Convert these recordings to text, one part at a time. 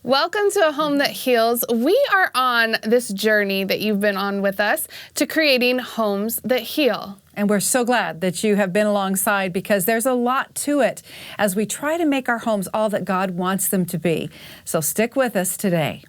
Welcome to A Home That Heals. We are on this journey that you've been on with us to creating homes that heal. And we're so glad that you have been alongside because there's a lot to it as we try to make our homes all that God wants them to be. So stick with us today.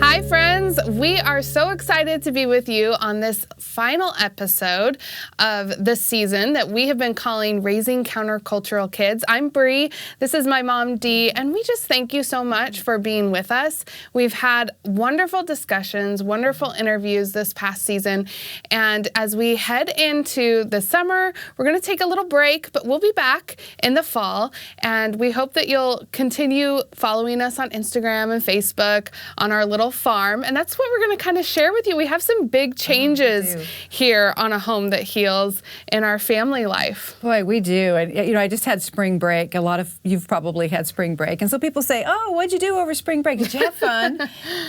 Hi, friends. We are so excited to be with you on this final episode of the season that we have been calling Raising Countercultural Kids. I'm Brie. This is my mom, Dee, and we just thank you so much for being with us. We've had wonderful discussions, wonderful interviews this past season, and as we head into the summer, we're going to take a little break, but we'll be back in the fall, and we hope that you'll continue following us on Instagram and Facebook on our little farm, and that's what we're going to kind of share with you. We have some big changes here on A Home That Heals in our family life. Boy, we do. And, you know, I just had spring break. A lot of you've probably had spring break. And so people say, oh, what'd you do over spring break? Did you have fun?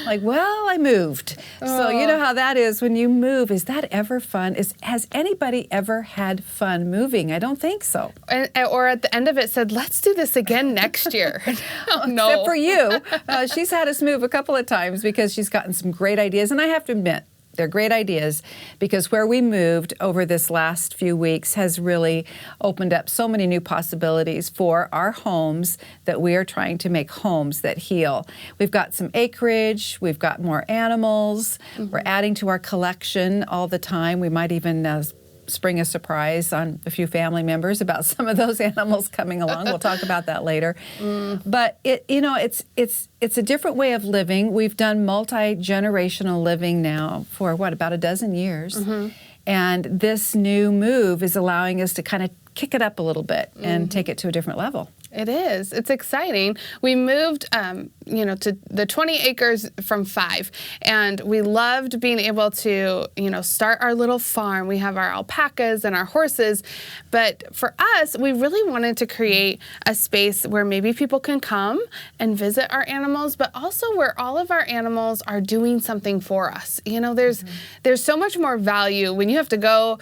Like, well, I moved. So you know how that is when you move. Is that ever fun? Has anybody ever had fun moving? I don't think so. Or at the end of it said, let's do this again next year. No. Except for you. She's had us move a couple of times because she's gotten some great ideas. And I have to admit, they're great ideas because where we moved over this last few weeks has really opened up so many new possibilities for our homes that we are trying to make homes that heal. We've got some acreage, we've got more animals, we're adding to our collection all the time. We might even spring a surprise on a few family members about some of those animals coming along. We'll talk about that later. But it's a different way of living. We've done multi-generational living now for about a dozen years. And this new move is allowing us to kind of kick it up a little bit and take it to a different level. It is. It's exciting. We moved, to the 20 acres from 5, and we loved being able to, start our little farm. We have our alpacas and our horses, but for us, we really wanted to create a space where maybe people can come and visit our animals, but also where all of our animals are doing something for us. There's so much more value when you have to go,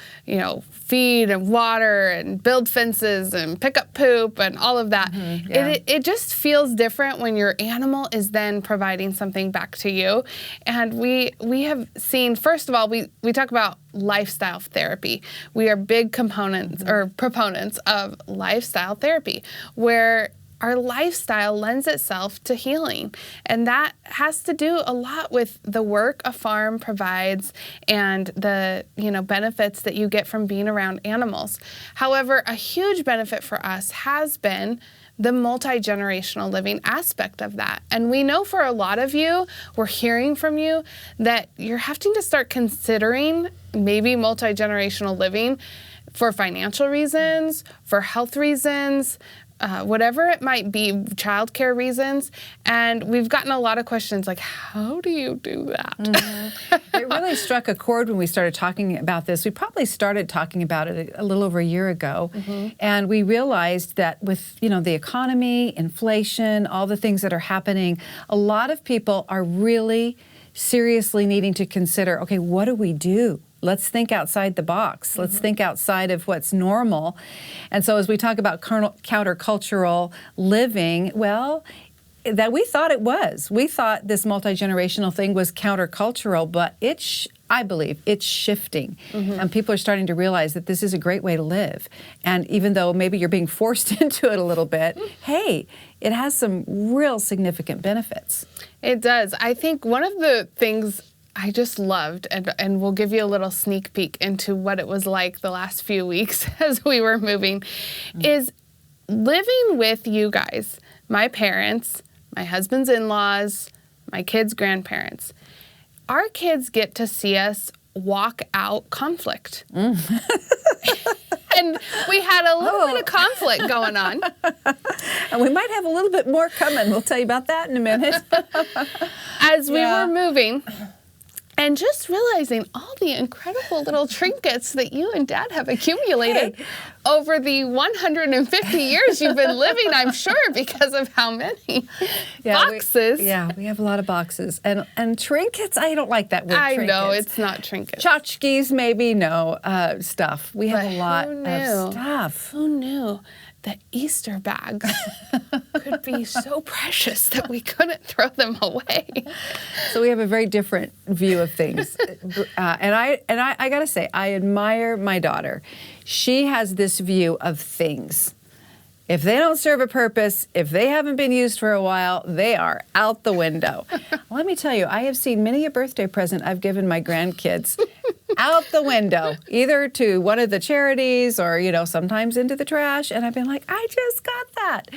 feed and water and build fences and pick up poop and all of that. It just feels different when your animal is then providing something back to you. And we have seen, first of all, we talk about lifestyle therapy. We are big components or proponents of lifestyle therapy, where our lifestyle lends itself to healing. And that has to do a lot with the work a farm provides and the, benefits that you get from being around animals. However, a huge benefit for us has been the multi-generational living aspect of that. And we know for a lot of you, we're hearing from you that you're having to start considering maybe multi-generational living for financial reasons, for health reasons, whatever it might be, childcare reasons. And we've gotten a lot of questions like, how do you do that? It really struck a chord when we started talking about this. We probably started talking about it a little over a year ago. And we realized that with, the economy, inflation, all the things that are happening, a lot of people are really seriously needing to consider, okay, what do we do? Let's think outside the box. Let's think outside of what's normal. And so as we talk about countercultural living, that we thought it was. We thought this multi-generational thing was countercultural, but I believe it's shifting. And people are starting to realize that this is a great way to live. And even though maybe you're being forced into it a little bit, hey, it has some real significant benefits. It does. I think one of the things I just loved, and we'll give you a little sneak peek into what it was like the last few weeks as we were moving, is living with you guys, my parents, my husband's in-laws, my kids' grandparents. Our kids get to see us walk out conflict. And we had a little bit of conflict going on. And we might have a little bit more coming. We'll tell you about that in a minute. As we were moving, And just realizing all the incredible little trinkets that you and Dad have accumulated over the 150 years you've been living, I'm sure, because of how many boxes. We have a lot of boxes. And trinkets, I don't like that word, I trinkets. know, it's not trinkets. Tchotchkes, maybe, no. Stuff. We have a lot of stuff. Who knew that Easter bags could be so precious that we couldn't throw them away? So we have a very different view of things. And I got to say, I admire my daughter. She has this view of things. If they don't serve a purpose, if they haven't been used for a while, they are out the window. Let me tell you, I have seen many a birthday present I've given my grandkids out the window, either to one of the charities or, sometimes into the trash. And I've been like, I just got that.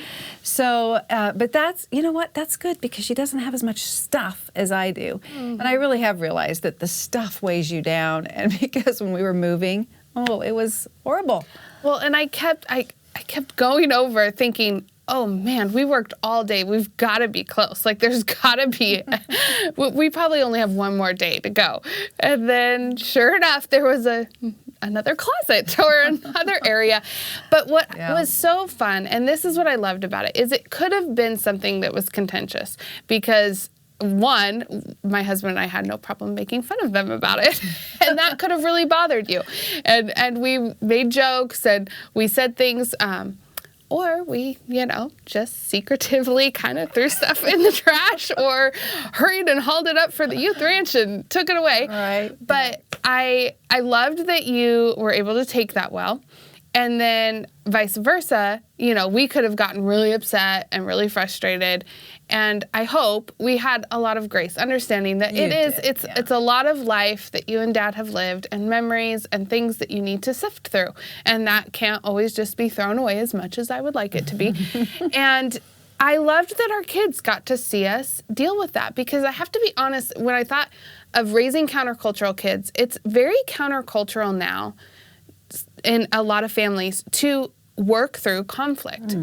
So, but that's, you know what? That's good because she doesn't have as much stuff as I do. Mm-hmm. And I really have realized that the stuff weighs you down. And because when we were moving, it was horrible. Well, and I kept going over thinking, oh man, we worked all day. We've got to be close. Like there's got to be, we probably only have one more day to go. And then sure enough, there was another closet or another area. But what was so fun, and this is what I loved about it, is it could have been something that was contentious because one, my husband and I had no problem making fun of them about it, and that could have really bothered you. And we made jokes and we said things, or we, just secretively kind of threw stuff in the trash or hurried and hauled it up for the youth ranch and took it away. Right. But I loved that you were able to take that well. And then vice versa, we could have gotten really upset and really frustrated. And I hope we had a lot of grace, understanding that it's a lot of life that you and Dad have lived and memories and things that you need to sift through. And that can't always just be thrown away as much as I would like it to be. And I loved that our kids got to see us deal with that because I have to be honest, when I thought of raising countercultural kids, it's very countercultural now in a lot of families to work through conflict.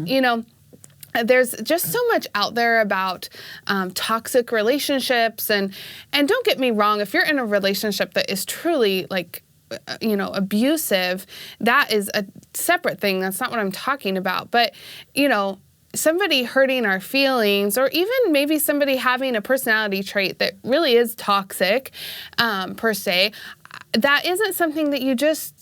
There's just so much out there about toxic relationships, and don't get me wrong, if you're in a relationship that is truly abusive, that is a separate thing. That's not what I'm talking about. But somebody hurting our feelings, or even maybe somebody having a personality trait that really is toxic, per se, that isn't something that you just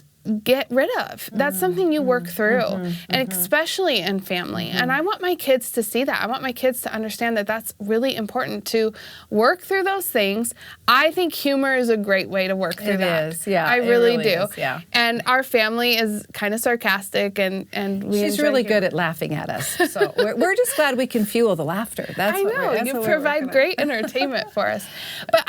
get rid of. That's something you work through, and especially in family. And I want my kids to see that. I want my kids to understand that that's really important to work through those things. I think humor is a great way to work through that. It is, yeah. I really do. Is, yeah. And our family is kind of sarcastic, and she's really good at laughing at us. So we're just glad we can fuel the laughter. I know. You provide great entertainment for us. But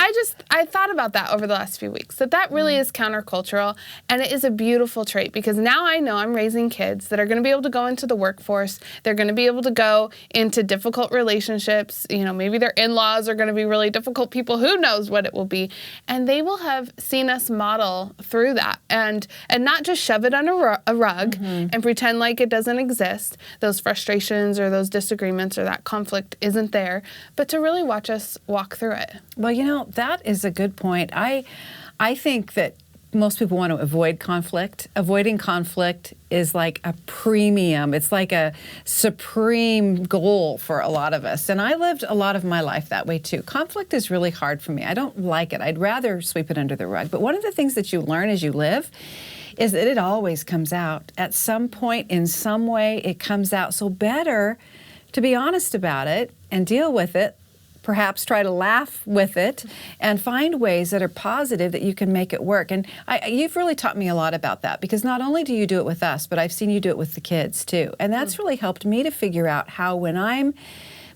I thought about that over the last few weeks, that really is countercultural, and it is a beautiful trait because now I know I'm raising kids that are going to be able to go into the workforce. They're going to be able to go into difficult relationships. Maybe their in-laws are going to be really difficult people. Who knows what it will be. And they will have seen us model through that and not just shove it under a rug and pretend like it doesn't exist, those frustrations or those disagreements or that conflict isn't there, but to really watch us walk through it. Well, that is a good point. I think that most people want to avoid conflict. Avoiding conflict is like a premium. It's like a supreme goal for a lot of us. And I lived a lot of my life that way too. Conflict is really hard for me. I don't like it. I'd rather sweep it under the rug. But one of the things that you learn as you live is that it always comes out. At some point, in some way, it comes out. So better to be honest about it and deal with it. Perhaps try to laugh with it and find ways that are positive that you can make it work. And you've really taught me a lot about that because not only do you do it with us, but I've seen you do it with the kids too. And that's really helped me to figure out how when I'm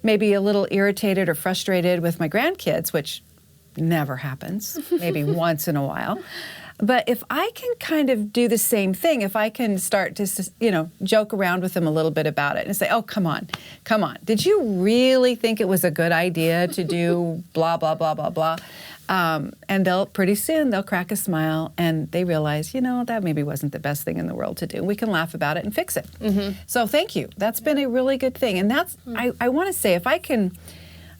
maybe a little irritated or frustrated with my grandkids, which never happens, maybe once in a while, but if I can kind of do the same thing, if I can start to, joke around with them a little bit about it and say, oh, come on. Did you really think it was a good idea to do blah, blah, blah, blah, blah? And pretty soon they'll crack a smile and they realize, that maybe wasn't the best thing in the world to do. We can laugh about it and fix it. So thank you. That's been a really good thing. And that's, I want to say,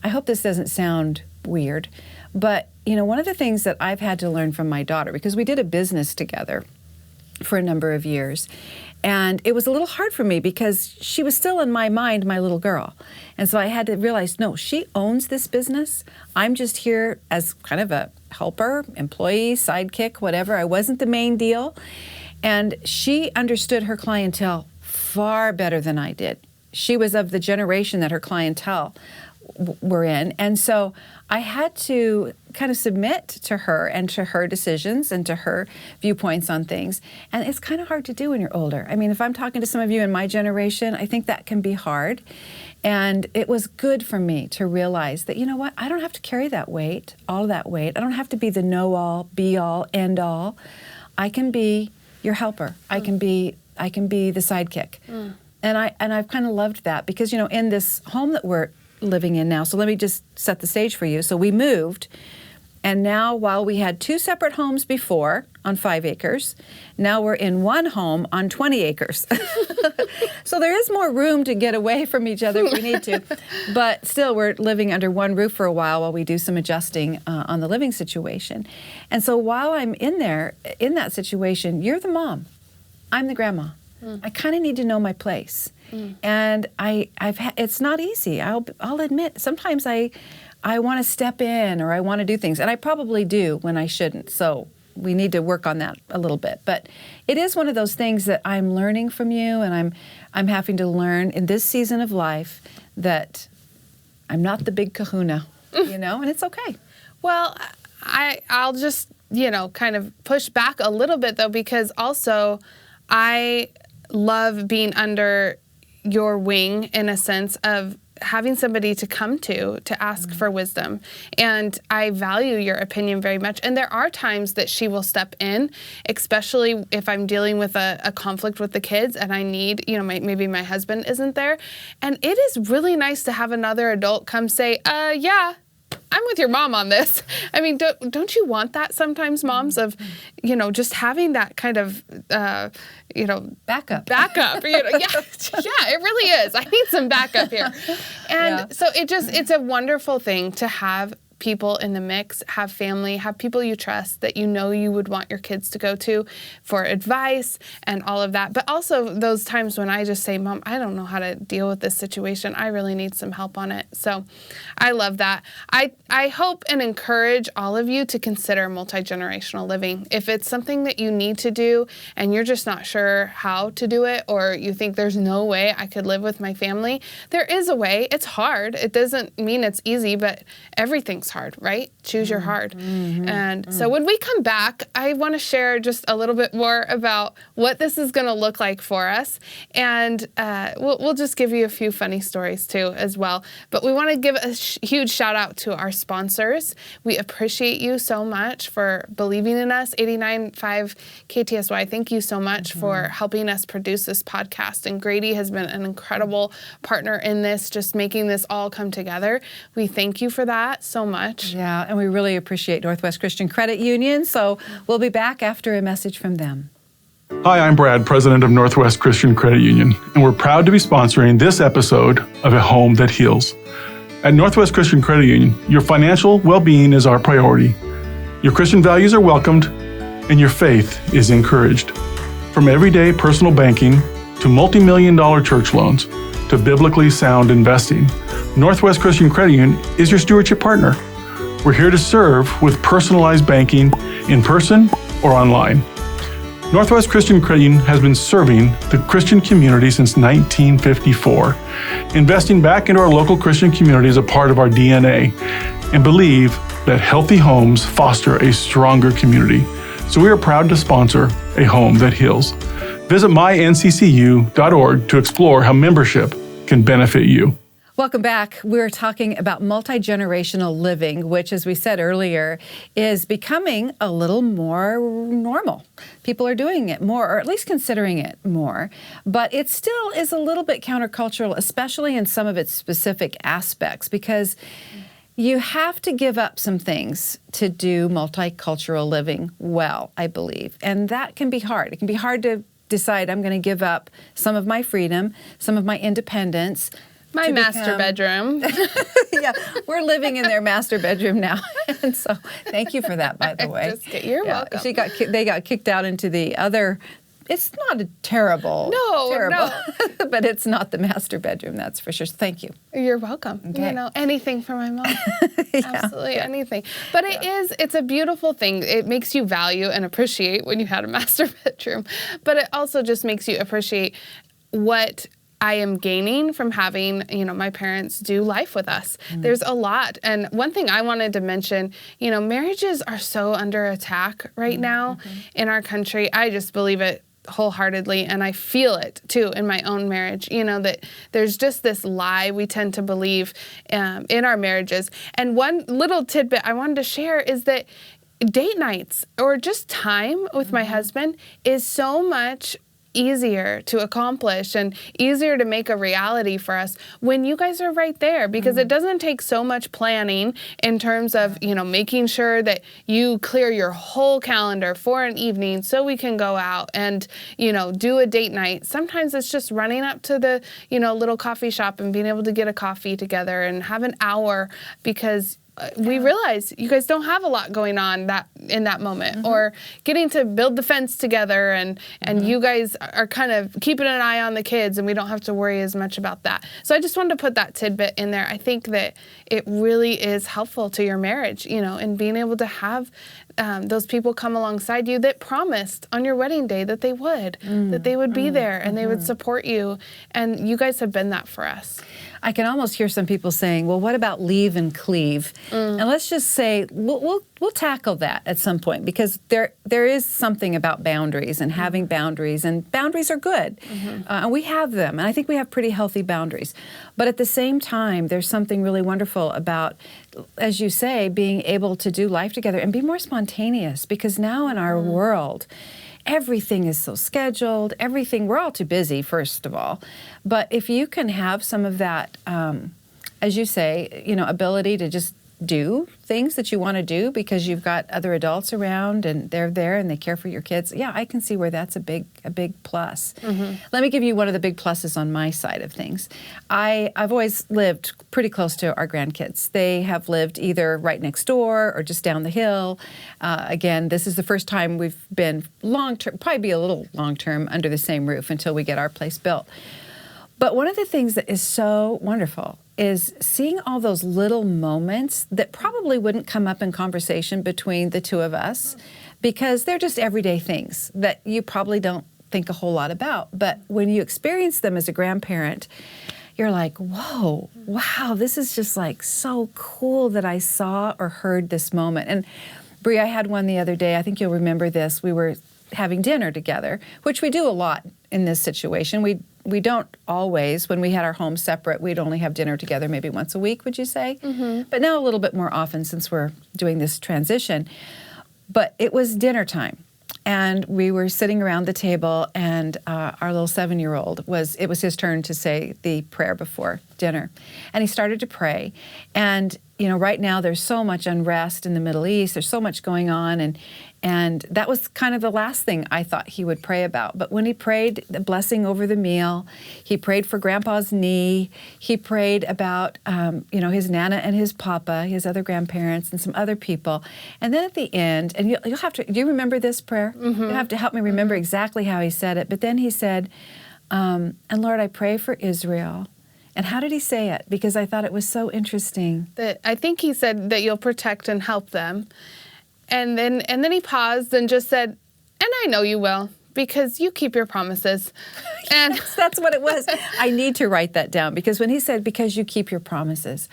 I hope this doesn't sound weird, But, one of the things that I've had to learn from my daughter, because we did a business together for a number of years, and it was a little hard for me because she was still in my mind my little girl. And so I had to realize, no, she owns this business. I'm just here as kind of a helper, employee, sidekick, whatever. I wasn't the main deal. And she understood her clientele far better than I did. She was of the generation that her clientele were in. And so I had to kind of submit to her and to her decisions and to her viewpoints on things. And it's kind of hard to do when you're older. I mean, if I'm talking to some of you in my generation, I think that can be hard. And it was good for me to realize that, you know what, I don't have to carry that weight, all of that weight. I don't have to be the know-all, be-all, end-all. I can be your helper. I can be the sidekick. And I've kind of loved that because, in this home that we're living in now, so let me just set the stage for you. So we moved, and now while we had 2 separate homes before on 5 acres, now we're in one home on 20 acres. So there is more room to get away from each other if we need to. But still, we're living under one roof for a while we do some adjusting on the living situation. And so while I'm in that situation, you're the mom. I'm the grandma. I kind of need to know my place. And it's not easy. I'll admit, sometimes I want to step in or I want to do things, and I probably do when I shouldn't. So we need to work on that a little bit. But it is one of those things that I'm learning from you, and I'm having to learn in this season of life that I'm not the big kahuna, and it's okay. Well, I'll just, kind of push back a little bit, though, because also I love being under your wing in a sense of having somebody to come to ask for wisdom. And I value your opinion very much. And there are times that she will step in, especially if I'm dealing with a conflict with the kids and I need, maybe my husband isn't there. And it is really nice to have another adult come say, yeah, I'm with your mom on this. I mean, don't you want that sometimes, moms, of, just having that kind of, backup. Yeah, it really is. I need some backup here. And so it's a wonderful thing to have people in the mix, have family, have people you trust that you would want your kids to go to for advice and all of that. But also those times when I just say, Mom, I don't know how to deal with this situation. I really need some help on it. So I love that. I hope and encourage all of you to consider multi-generational living. If it's something that you need to do and you're just not sure how to do it, or you think there's no way I could live with my family, there is a way. It's hard. It doesn't mean it's easy, but everything's hard, right? Choose your hard. And so when we come back, I want to share just a little bit more about what this is going to look like for us. And we'll just give you a few funny stories too as well. But we want to give a huge shout out to our sponsors. We appreciate you so much for believing in us. 89.5 KTSY, thank you so much for helping us produce this podcast. And Grady has been an incredible partner in this, just making this all come together. We thank you for that so much. Yeah, and we really appreciate Northwest Christian Credit Union, so we'll be back after a message from them. Hi, I'm Brad, president of Northwest Christian Credit Union, and we're proud to be sponsoring this episode of A Home That Heals. At Northwest Christian Credit Union, your financial well-being is our priority. Your Christian values are welcomed, and your faith is encouraged. From everyday personal banking to multi-million-dollar church loans to biblically sound investing, Northwest Christian Credit Union is your stewardship partner. We're here to serve with personalized banking in person or online. Northwest Christian Credit Union has been serving the Christian community since 1954. Investing back into our local Christian community is a part of our DNA, and believe that healthy homes foster a stronger community. So we are proud to sponsor A Home That Heals. Visit mynccu.org to explore how membership can benefit you. Welcome back. We're talking about multi-generational living, which, as we said earlier, is becoming a little more normal. People are doing it more, or at least considering it more, but it still is a little bit countercultural, especially in some of its specific aspects, because you have to give up some things to do multicultural living well, I believe, and that can be hard. It can be hard to decide I'm going to give up some of my freedom, some of my independence. My master bedroom. Yeah, we're living in their master bedroom now. And so thank you for that, by the way. You're welcome. They got kicked out into the other. It's not a terrible, No. but it's not the master bedroom, that's for sure. So thank you. You're welcome. Okay. You know, anything for my mom. Absolutely anything. But it's a beautiful thing. It makes you value and appreciate when you had a master bedroom. But it also just makes you appreciate what I am gaining from having, my parents do life with us. There's a lot. And one thing I wanted to mention, marriages are so under attack right now in our country. I just believe it wholeheartedly, and I feel it too in my own marriage, that there's just this lie we tend to believe in our marriages. And one little tidbit I wanted to share is that date nights or just time with my husband is so much easier to accomplish and easier to make a reality for us when you guys are right there, because it doesn't take so much planning in terms of, making sure that you clear your whole calendar for an evening so we can go out and, do a date night. Sometimes it's just running up to the, little coffee shop and being able to get a coffee together and have an hour, because we realize you guys don't have a lot going on in that moment, or getting to build the fence together, and you guys are kind of keeping an eye on the kids, and we don't have to worry as much about that. So I just wanted to put that tidbit in there. I think that it really is helpful to your marriage, and being able to have those people come alongside you that promised on your wedding day that they would be there and they would support you, and you guys have been that for us. I can almost hear some people saying, well, what about leave and cleave? And let's just say we'll tackle that at some point, because there is something about boundaries and having boundaries, and boundaries are good. And we have them, and I think we have pretty healthy boundaries. But at the same time, there's something really wonderful about, as you say, being able to do life together and be more spontaneous, because now in our world, everything is so scheduled, we're all too busy, first of all. But if you can have some of that, as you say, ability to just do things that you want to do because you've got other adults around and they're there and they care for your kids. Yeah, I can see where that's a big plus. Let me give you one of the big pluses on my side of things. I've always lived pretty close to our grandkids. They have lived either right next door or just down the hill. Again, this is the first time we've been long-term, probably be a little long-term under the same roof until we get our place built. But one of the things that is so wonderful is seeing all those little moments that probably wouldn't come up in conversation between the two of us, because they're just everyday things that you probably don't think a whole lot about. But when you experience them as a grandparent, you're like, whoa, wow, this is just like so cool that I saw or heard this moment. And Brie, I had one the other day. I think you'll remember this. We were having dinner together, which we do a lot in this situation. We don't always. When we had our homes separate, we'd only have dinner together maybe once a week, would you say? But now a little bit more often since we're doing this transition. But it was dinner time, and we were sitting around the table, and our little 7-year-old it was his turn to say the prayer before dinner. And he started to pray. And, right now there's so much unrest in the Middle East. There's so much going on, and that was kind of the last thing I thought he would pray about. But when he prayed the blessing over the meal, he prayed for Grandpa's knee, he prayed about, his Nana and his Papa, his other grandparents, and some other people. And then at the end, and you'll have to, do you remember this prayer? You'll have to help me remember exactly how he said it. But then he said, and Lord, I pray for Israel. And how did he say it? Because I thought it was so interesting. I think he said that you'll protect and help them. And then he paused and just said, and I know you will, because you keep your promises. And yes, that's what it was. I need to write that down, because when he said, because you keep your promises,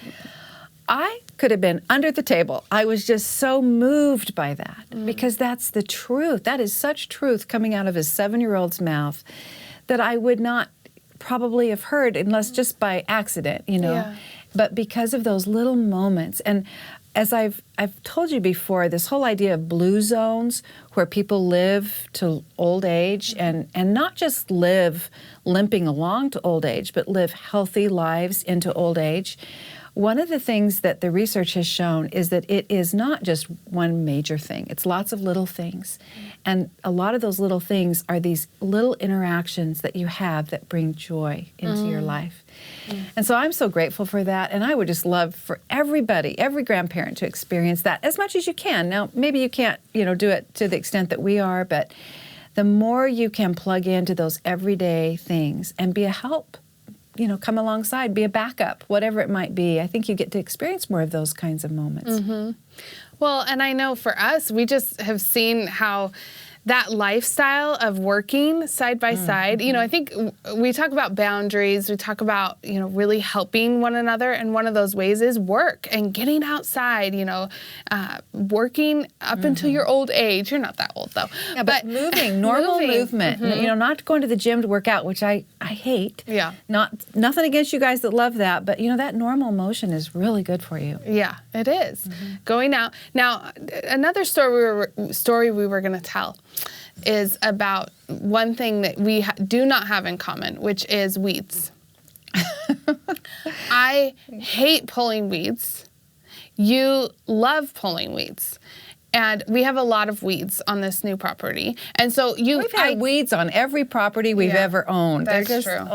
I could have been under the table. I was just so moved by that, because that's the truth. That is such truth coming out of his 7-year-old's mouth that I would not probably have heard unless just by accident, Yeah. But because of those little moments. And as I've told you before, this whole idea of blue zones where people live to old age and not just live limping along to old age, but live healthy lives into old age, one of the things that the research has shown is that it is not just one major thing. It's lots of little things. And a lot of those little things are these little interactions that you have that bring joy into your life. And so I'm so grateful for that. And I would just love for everybody, every grandparent to experience that as much as you can. Now, maybe you can't, do it to the extent that we are, but the more you can plug into those everyday things and be a help, come alongside, be a backup, whatever it might be, I think you get to experience more of those kinds of moments. Well, and I know for us, we just have seen how that lifestyle of working side by side, I think we talk about boundaries, we talk about, really helping one another, and one of those ways is work and getting outside, working up until your old age. You're not that old, though. Yeah, but moving, normal movement, not going to the gym to work out, which I hate. Yeah. Nothing against you guys that love that, but, that normal motion is really good for you. Yeah, it is. Going out. Now, another story we were going to tell is about one thing that we do not have in common, which is weeds. I hate pulling weeds. You love pulling weeds. And we have a lot of weeds on this new property. And so we've had weeds on every property we've ever owned. That's They're just, true.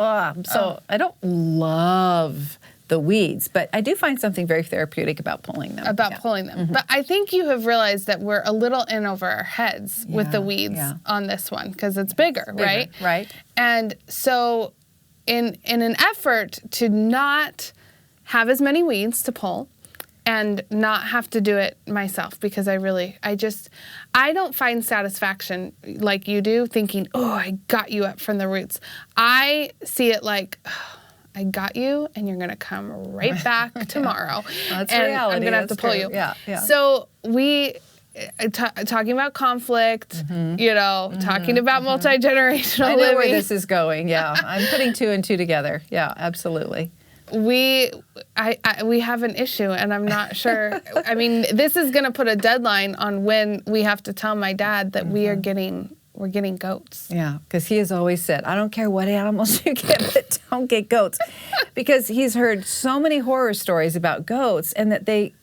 I don't love the weeds, but I do find something very therapeutic about pulling them. But I think you have realized that we're a little in over our heads with the weeds on this one because it's bigger, right? Right. And so in an effort to not have as many weeds to pull and not have to do it myself, because I don't find satisfaction like you do thinking, oh, I got you up from the roots. I see it like, I got you, and you're going to come right back tomorrow. That's and reality. I'm going to have to pull you. Yeah. So we, talking about conflict, talking about multi-generational I know living. where this is going, yeah. I'm putting 2 and 2 together. Yeah, absolutely. We have an issue, and I'm not sure. I mean, this is going to put a deadline on when we have to tell my dad that we're getting goats. Yeah, because he has always said, I don't care what animals you get, but don't get goats. Because he's heard so many horror stories about goats and that they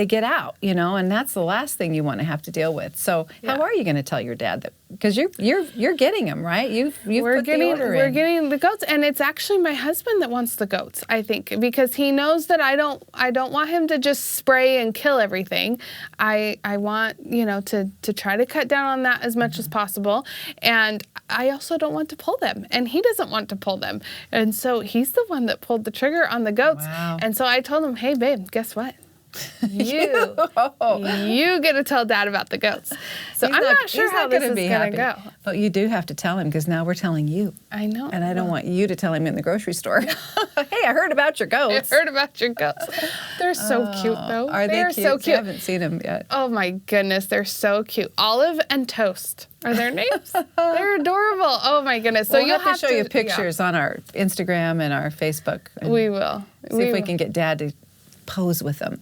get out, and that's the last thing you want to have to deal with. So how are you going to tell your dad that? Because you're getting them, right? You've put the order in. We're getting the goats, and it's actually my husband that wants the goats, I think, because he knows that I don't want him to just spray and kill everything. I want, to try to cut down on that as much as possible. And I also don't want to pull them, and he doesn't want to pull them. And so he's the one that pulled the trigger on the goats. Wow. And so I told him, hey, babe, guess what? You get to tell Dad about the goats. So I'm not sure how this is going to go. But you do have to tell him, because now we're telling you. I know. And I don't want you to tell him in the grocery store. Hey, I heard about your goats. I heard about your goats. They're so cute, though. Are they cute? So cute. I haven't seen them yet. Oh, my goodness. They're so cute. Olive and Toast are their names. They're adorable. Oh, my goodness. So you'll have to show you pictures on our Instagram and our Facebook. We will. See if we can get Dad to pose with them.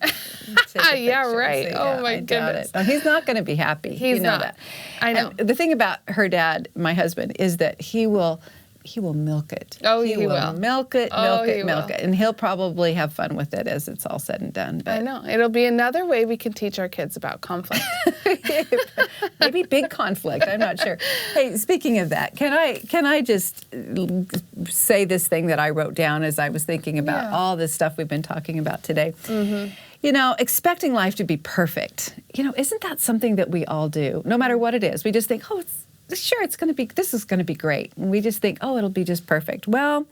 Yeah, right. Oh, my goodness. No, he's not going to be happy. He's not. That. I know. And the thing about her dad, my husband, is that he will milk it. Oh, he will. Milk it. And he'll probably have fun with it as it's all said and done. But I know. It'll be another way we can teach our kids about conflict. Maybe big conflict. I'm not sure. Hey, speaking of that, can I just say this thing that I wrote down as I was thinking about all this stuff we've been talking about today? Expecting life to be perfect. Isn't that something that we all do? No matter what it is. We just think, this is going to be great. And we just think, it'll be just perfect. Well,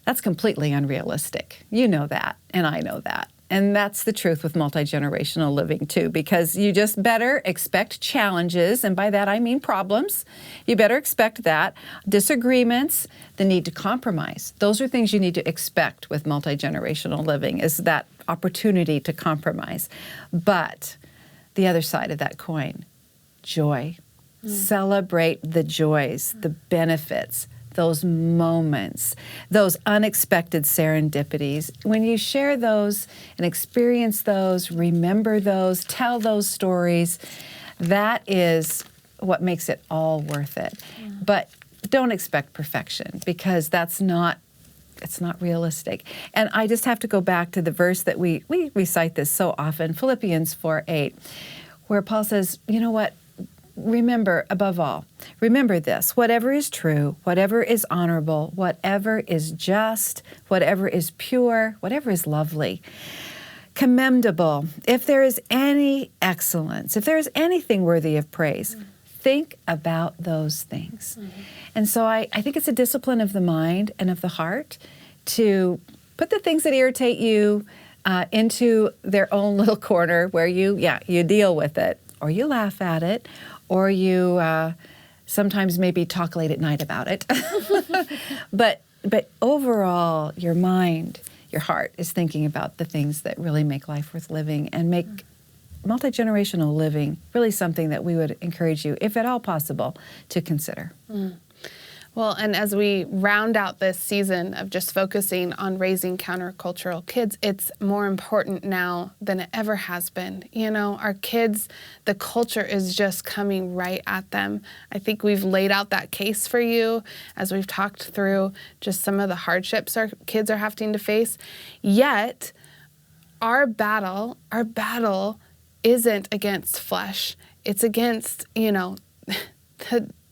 that's completely unrealistic. You know that, and I know that. And that's the truth with multi-generational living too, because you just better expect challenges, and by that I mean problems. You better expect that. Disagreements, the need to compromise. Those are things you need to expect with multi-generational living, is that opportunity to compromise. But the other side of that coin, joy. Celebrate the joys, the benefits, those moments, those unexpected serendipities. When you share those and experience those, remember those, tell those stories, that is what makes it all worth it. But don't expect perfection, because that's not it's not realistic. And I just have to go back to the verse that we recite this so often, Philippians 4:8, where Paul says, you know what? Remember, above all, remember this, whatever is true, whatever is honorable, whatever is just, whatever is pure, whatever is lovely, commendable, if there is any excellence, if there is anything worthy of praise, think about those things. And so I think it's a discipline of the mind and of the heart to put the things that irritate you into their own little corner where you deal with it, or you laugh at it, or you sometimes maybe talk late at night about it. But overall, your mind, your heart is thinking about the things that really make life worth living and make multi-generational living really something that we would encourage you, if at all possible, to consider. Well, and as we round out this season of just focusing on raising countercultural kids, it's more important now than it ever has been. You know, our kids, the culture is just coming right at them. I think we've laid out that case for you as we've talked through just some of the hardships our kids are having to face. Yet, our battle isn't against flesh. It's against,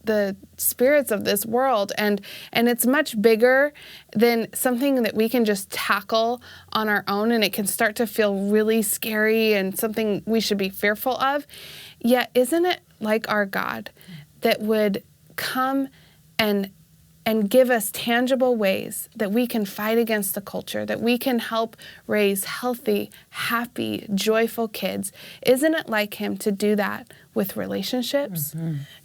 the spirits of this world, and it's much bigger than something that we can just tackle on our own, and it can start to feel really scary and something we should be fearful of. Yet isn't it like our God that would come and give us tangible ways that we can fight against the culture, that we can help raise healthy, happy, joyful kids? Isn't it like him to do that with relationships,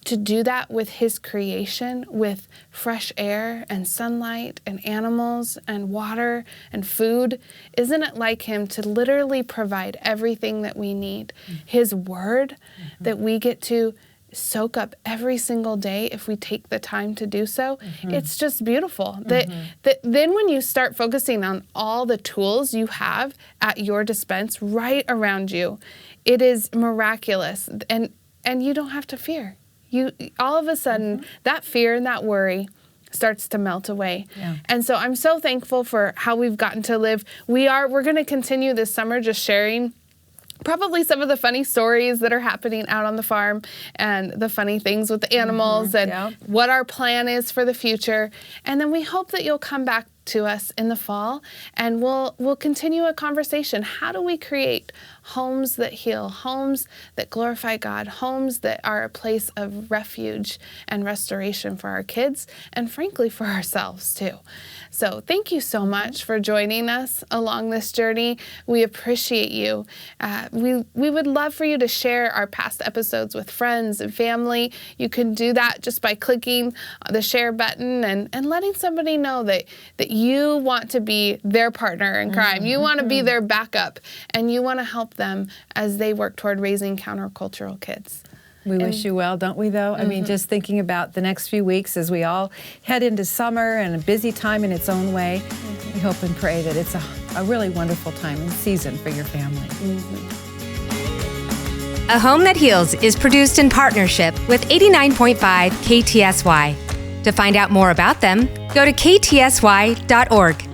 to do that with his creation, with fresh air and sunlight and animals and water and food? Isn't it like him to literally provide everything that we need? His word that we get to soak up every single day if we take the time to do so. It's just beautiful. That then when you start focusing on all the tools you have at your dispense right around you, it is miraculous, and you don't have to fear. You all of a sudden that fear and that worry starts to melt away. And so I'm so thankful for how we've gotten to live. We're going to continue this summer just sharing probably some of the funny stories that are happening out on the farm and the funny things with the animals and what our plan is for the future. And then we hope that you'll come back to us in the fall, and we'll continue a conversation. How do we create homes that heal, homes that glorify God, homes that are a place of refuge and restoration for our kids, and frankly for ourselves too? So thank you so much for joining us along this journey. We appreciate you. We would love for you to share our past episodes with friends and family. You can do that just by clicking the share button and letting somebody know that you want to be their partner in crime. You want to be their backup, and you want to help them as they work toward raising countercultural kids. We wish you well, don't we, though? I mean, just thinking about the next few weeks as we all head into summer and a busy time in its own way, we hope and pray that it's a really wonderful time and season for your family. A Home That Heals is produced in partnership with 89.5 KTSY. To find out more about them, go to ktsy.org.